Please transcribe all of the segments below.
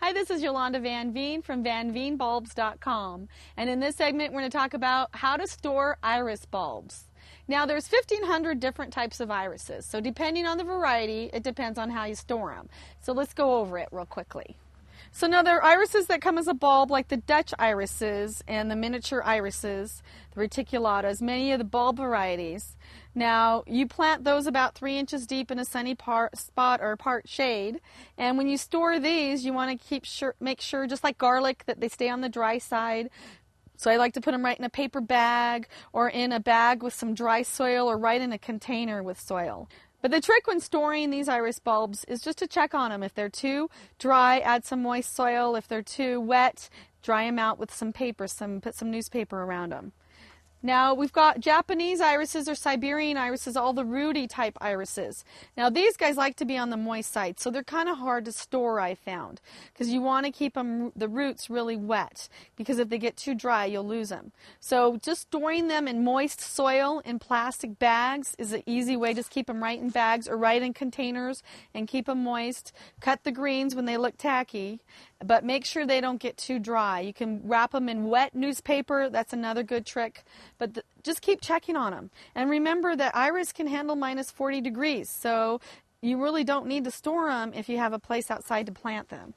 Hi, this is Yolanda Van Veen from vanveenbulbs.com, and in this segment we're going to talk about how to store iris bulbs. Now there's 1,500 different types of irises, so depending on the variety, it depends on how you store them. So let's go over it real quickly. So now there are irises that come as a bulb, like the Dutch irises and the miniature irises, the reticulatas, many of the bulb varieties. Now you plant those about 3 inches deep in a sunny spot or part shade, and when you store these, you want to make sure, just like garlic, that they stay on the dry side. So I like to put them right in a paper bag or in a bag with some dry soil or right in a container with soil. But the trick when storing these iris bulbs is just to check on them. If they're too dry, add some moist soil. If they're too wet, dry them out with some paper, put some newspaper around them. Now we've got Japanese irises or Siberian irises, all the rooty type irises. Now these guys like to be on the moist side, so they're kind of hard to store, I found, because you want to keep the roots really wet, because if they get too dry, you'll lose them. So just storing them in moist soil in plastic bags is an easy way. Just keep them right in bags or right in containers and keep them moist. Cut the greens when they look tacky, but make sure they don't get too dry. You can wrap them in wet newspaper. That's another good trick. But just keep checking on them. And remember that iris can handle minus 40 degrees, so you really don't need to store them if you have a place outside to plant them.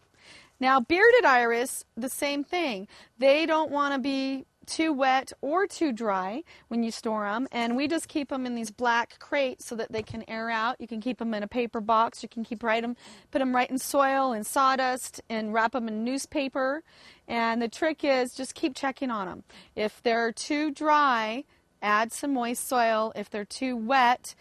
Now, bearded iris, the same thing. They don't want to be too wet or too dry when you store them, and we just keep them in these black crates so that they can air out. You can keep them in a paper box. You can put them right in soil and sawdust and wrap them in newspaper. And the trick is just keep checking on them. If they're too dry, add some moist soil. If they're too wet,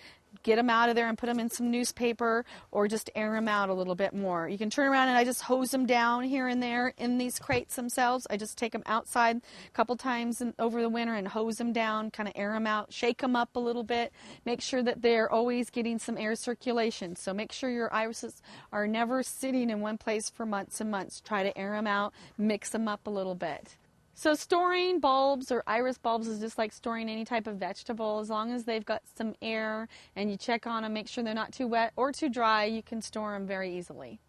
get them out of there and put them in some newspaper, or just air them out a little bit more. You can turn around and I just hose them down here and there in these crates themselves. I just take them outside a couple times over the winter and hose them down, kind of air them out, shake them up a little bit, make sure that they're always getting some air circulation. So make sure your irises are never sitting in one place for months and months. Try to air them out, mix them up a little bit. So storing bulbs or iris bulbs is just like storing any type of vegetable. As long as they've got some air and you check on them, make sure they're not too wet or too dry, you can store them very easily.